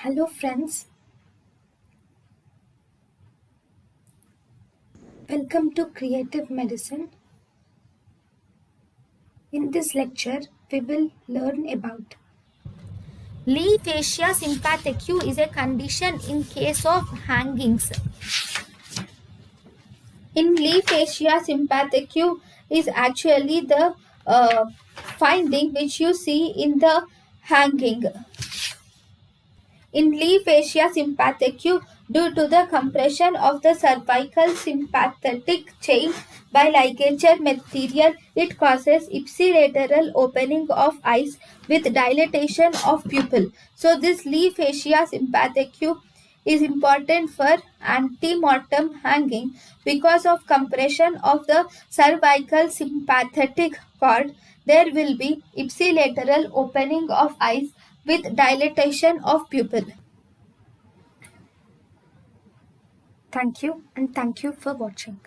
Hello friends, welcome to Creative Medicine. In this lecture, we will learn about leaf fascia sympathetic is a condition in case of hangings. In leaf fascia sympathetic is actually the finding which you see in the hanging. In leaf fascia sympathetic, due to the compression of the cervical sympathetic chain by ligature material, it causes ipsilateral opening of eyes with dilatation of pupil. So this leaf fascia sympathetic is important for antemortem hanging because of compression of the cervical sympathetic cord. There will be ipsilateral opening of eyes with dilatation of pupil. Thank you and thank you for watching.